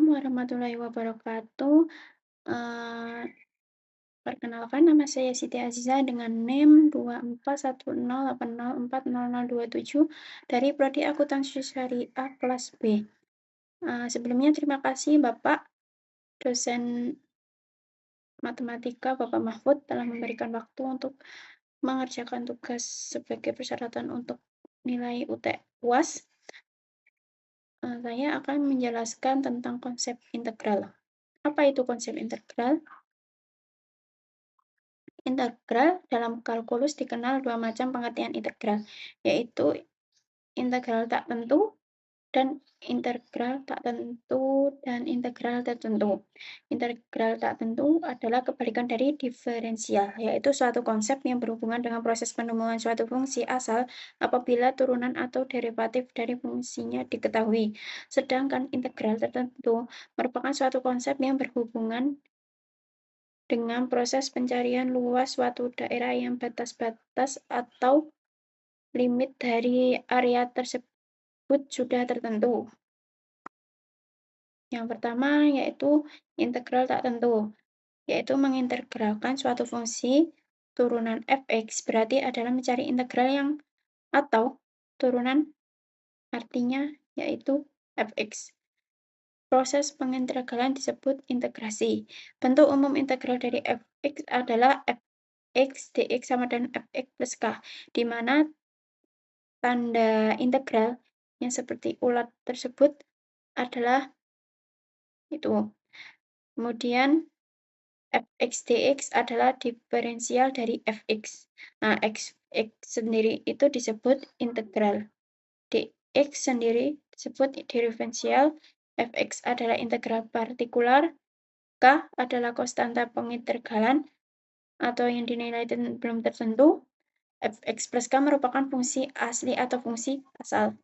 Assalamualaikum warahmatullahi wabarakatuh. Perkenalkan nama saya Siti Aziza dengan NIM 2410804027 dari Prodi Akuntansi Syariah kelas B. Sebelumnya terima kasih Bapak dosen matematika Bapak Mahfud telah memberikan waktu untuk mengerjakan tugas sebagai persyaratan untuk nilai UAS. Saya akan menjelaskan tentang konsep integral. Apa itu konsep integral? Integral dalam kalkulus dikenal dua macam pengertian integral, yaitu integral tak tentu dan integral tak tentu dan integral tertentu. Integral tak tentu adalah kebalikan dari diferensial, yaitu suatu konsep yang berhubungan dengan proses penemuan suatu fungsi asal apabila turunan atau derivatif dari fungsinya diketahui. Sedangkan integral tertentu merupakan suatu konsep yang berhubungan dengan proses pencarian luas suatu daerah yang batas-batas atau limit dari area tersebut sudah tertentu. Yang pertama yaitu integral tak tentu, yaitu mengintegralkan suatu fungsi turunan fx berarti adalah mencari integral yang atau turunan artinya yaitu fx. Proses pengintegralan disebut integrasi. Bentuk umum integral dari fx adalah fx dx sama dengan fx plus k, di mana tanda integral yang seperti ulat tersebut adalah itu. Kemudian fx dx adalah diferensial dari fx. Nah, x sendiri itu disebut integral. Dx sendiri disebut diferensial. Fx adalah integral partikular. K adalah konstanta pengintegralan atau yang dinilai belum tertentu. Fx plus K merupakan fungsi asli atau fungsi asal.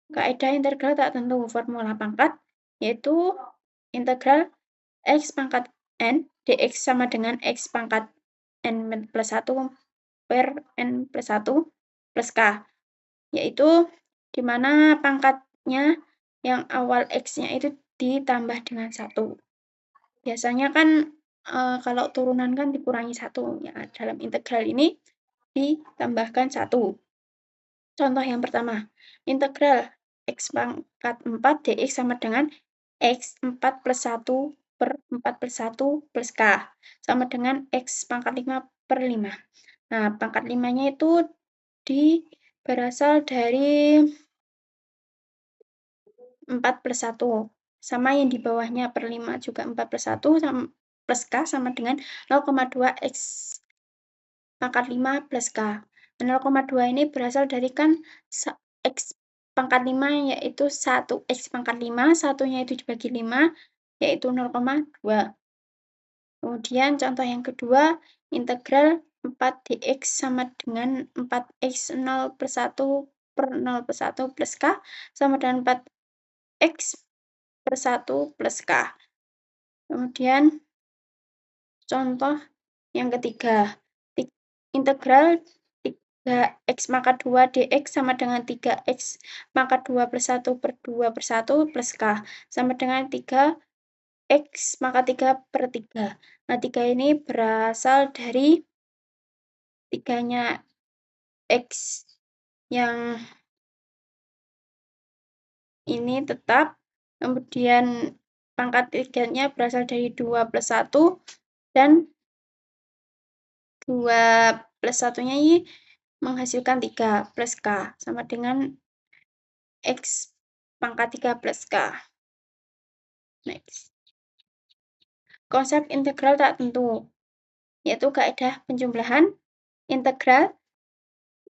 Kaidah integral tak tentu formula pangkat, yaitu integral x pangkat n dx sama dengan x pangkat n plus 1 per n plus 1 plus k, yaitu di mana pangkatnya yang awal x-nya itu ditambah dengan 1. Biasanya kan kalau turunan kan dikurangi 1. Ya, dalam integral ini ditambahkan 1. Contoh yang pertama, integral x pangkat 4 dx sama dengan x 4 plus 1 per 4 plus 1 plus k, sama dengan x pangkat 5 per 5. Nah, pangkat 5-nya itu berasal dari 4 plus 1. Sama yang di bawahnya per 5 juga 4 plus 1 plus k sama dengan 0,2 x pangkat 5 plus k. 0,2 ini berasal dari kan x pangkat 5 yaitu 1x pangkat 5, satunya itu dibagi 5 yaitu 0,2. Kemudian contoh yang kedua, integral 4 dx sama dengan 4x 0 per 1 per 0 per 1 plus k sama dengan 4x per 1 plus k. Kemudian contoh yang ketiga, integral 3x pangkat 2 dx sama dengan 3x pangkat 2 plus 1 per 2 per 1 plus k sama dengan 3x pangkat 3 per 3. Nah, 3 ini berasal dari 3-nya x yang ini tetap, kemudian pangkat 3-nya berasal dari 2 plus 1 dan 2 plus 1-nya ini menghasilkan 3 plus k sama dengan x pangkat 3 plus k. Next. Konsep integral tak tentu, yaitu kaidah penjumlahan integral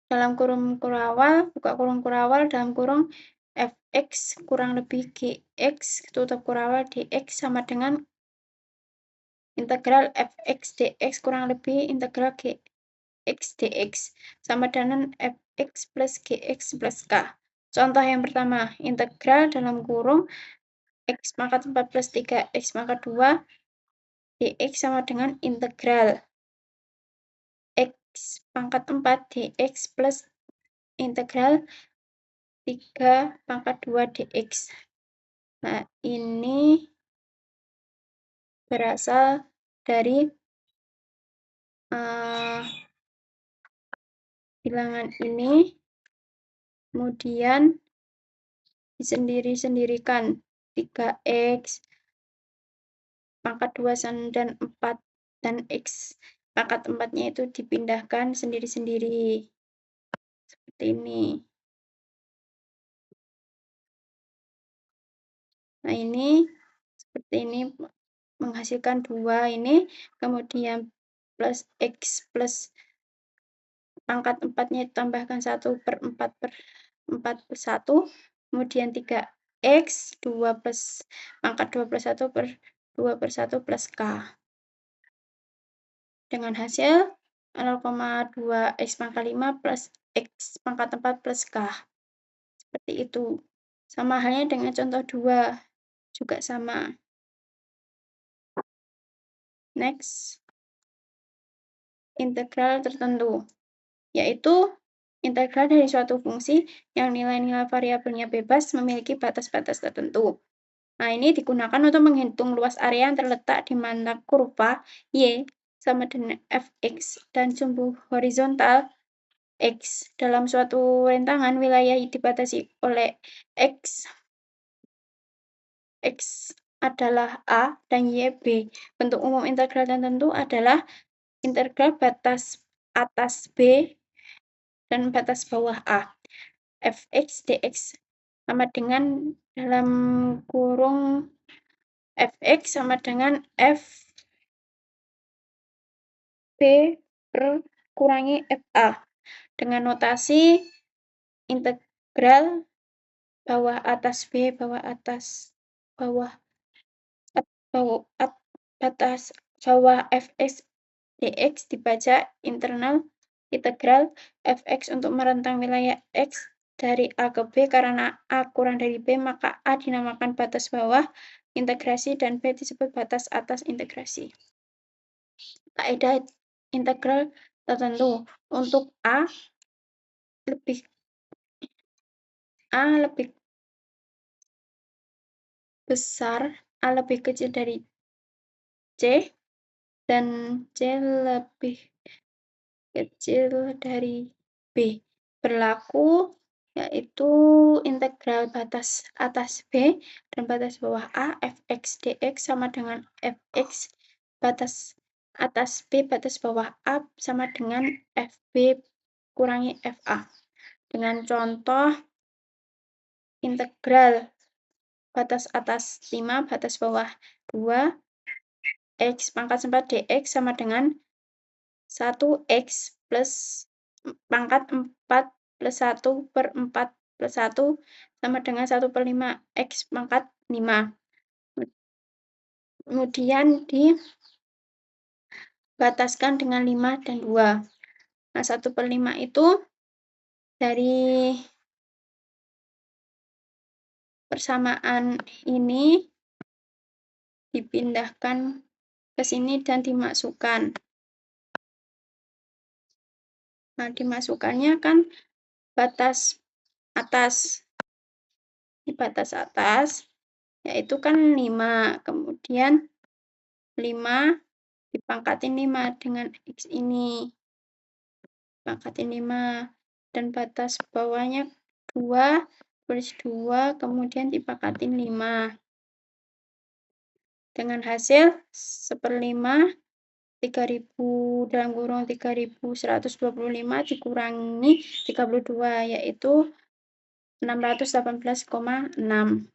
dalam kurung kurawal, buka kurung kurawal dalam kurung fx kurang lebih gx tutup kurawal dx sama dengan integral fx dx kurang lebih integral gx dx sama dengan fx plus gx plus k. Contoh yang pertama, integral dalam kurung x pangkat 4 plus 3x pangkat 2 dx sama dengan integral x pangkat 4 dx plus integral 3 pangkat 2 dx. Nah, ini berasal dari bilangan ini, kemudian disendiri-sendirikan 3x pangkat 2 dan 4 dan x pangkat 4-nya itu dipindahkan sendiri-sendiri seperti ini. Nah, ini seperti ini menghasilkan 2 ini, kemudian plus x plus pangkat 4-nya ditambahkan 1/4/4/1, kemudian 3x 2 plus pangkat 2 plus 1 per 2 per 1 plus k. Dengan hasil 0,2 x pangkat 5 plus x pangkat 4 plus k. Seperti itu. Sama halnya dengan contoh 2, juga sama. Next, integral tertentu, yaitu integral dari suatu fungsi yang nilai-nilai variabelnya bebas memiliki batas-batas tertentu. Nah, ini digunakan untuk menghitung luas area yang terletak di mana kurva Y sama dengan fx dan sumbu horizontal x dalam suatu rentangan wilayah dibatasi oleh x adalah A dan Y B. Bentuk umum integral tertentu adalah integral batas atas B dan batas bawah A. Fx dx sama dengan dalam kurung fx sama dengan f B per kurangi fa dengan notasi integral bawah atas B bawah atas bawah batas bawah fx dx dibaca internal integral fx untuk merentang wilayah x dari A ke B. Karena A kurang dari B, maka A dinamakan batas bawah integrasi dan B disebut batas atas integrasi. Kaidah integral tertentu untuk A lebih besar, A lebih kecil dari C, dan C lebih kecil dari B. Berlaku yaitu integral batas atas B dan batas bawah A, fx dx sama dengan fx batas atas B, batas bawah A sama dengan fb kurangi fa. Dengan contoh integral batas atas 5, batas bawah 2, x pangkat 4 dx sama dengan 1x plus pangkat 4 plus 1 per 4 plus 1 sama dengan 1/5 x pangkat 5. Kemudian dibataskan dengan 5 dan 2. Nah, 1/5 itu dari persamaan ini dipindahkan ke sini dan dimasukkan. Nah, dimasukkannya kan batas atas. Di batas atas yaitu kan 5, kemudian 5 dipangkatin 5 dengan x ini. Pangkatin 5 dan batas bawahnya 2 plus 2 kemudian dipangkatin 5. Dengan hasil 1/5 3.000 dalam kurung 3.125 dikurangi 32 yaitu 618,6.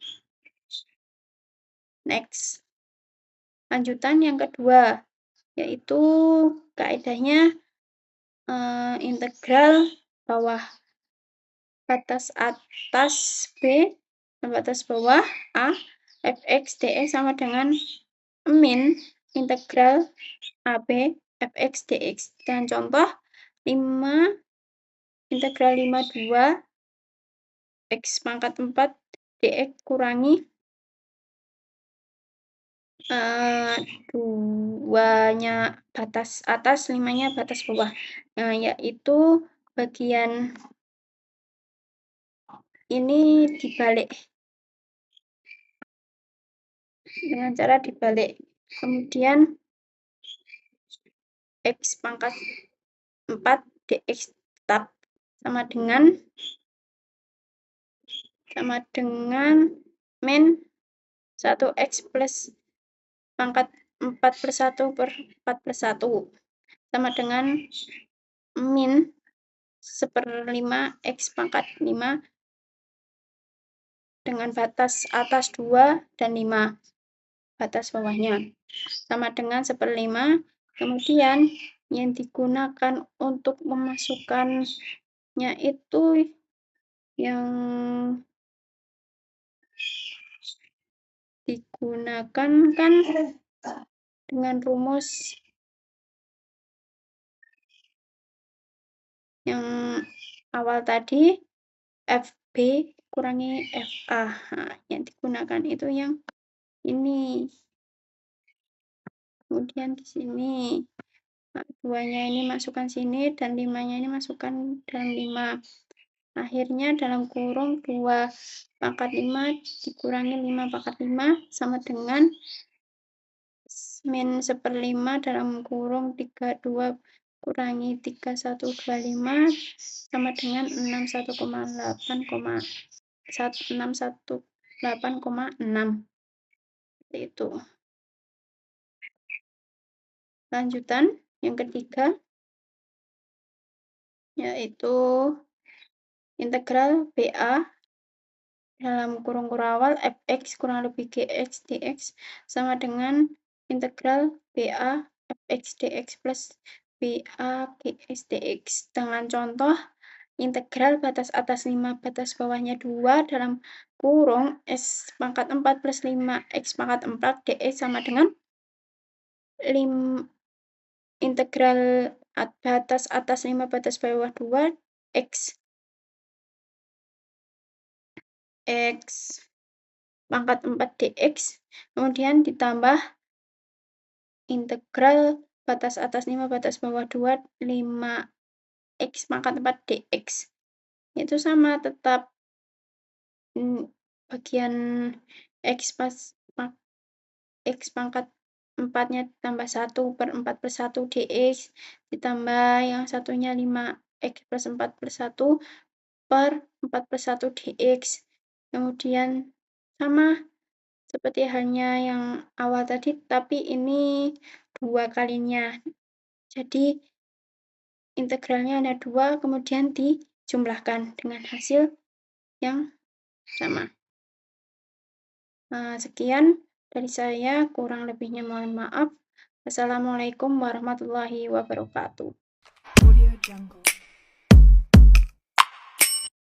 Next. Lanjutan yang kedua yaitu kaidahnya integral bawah batas atas B dan batas bawah A fx dx sama dengan min integral AB fx dx. Dan contoh 5 integral 52 x pangkat 4 dx kurangi 2-nya batas atas, 5-nya batas bawah. Nah, yaitu bagian ini dibalik. dengan cara dibalik. Kemudian X pangkat 4 dx tetap sama dengan min 1x plus pangkat 4/1 per 4/1 sama dengan min 1/5 x pangkat 5 dengan batas atas 2 dan 5, batas bawahnya sama dengan 1/5. Kemudian yang digunakan untuk memasukkannya itu yang digunakan kan dengan rumus yang awal tadi, FB kurangi FA. Nah, yang digunakan itu yang ini. Kemudian di sini, nah, 2-nya ini masukkan sini dan 5-nya ini masukkan dalam 5. Akhirnya dalam kurung 2 pangkat 5 dikurangi 5 pangkat 5 sama dengan min 1/5 dalam kurung 32 kurangi 3125 sama dengan 618,6. Itu. Lanjutan yang ketiga yaitu integral BA dalam kurung kurawal fx kurang lebih gx dx sama dengan integral BA fx dx plus BA gx dx dengan contoh integral batas atas 5 batas bawahnya 2 dalam kurung s pangkat 4 plus 5 x pangkat 4 dx sama dengan integral batas atas 5 batas bawah 2 x pangkat 4 dx kemudian ditambah integral batas atas 5 batas bawah 2 5 x pangkat 4 dx itu sama tetap bagian x pangkat 4-nya tambah 1/4/1 dx ditambah yang satunya 5x plus 4/1 per 4/1 dx. Kemudian sama seperti halnya yang awal tadi, tapi ini 2 kalinya. Jadi integralnya ada 2, kemudian dijumlahkan dengan hasil yang sama. Sekian dari saya, kurang lebihnya mohon maaf. Wassalamualaikum warahmatullahi wabarakatuh.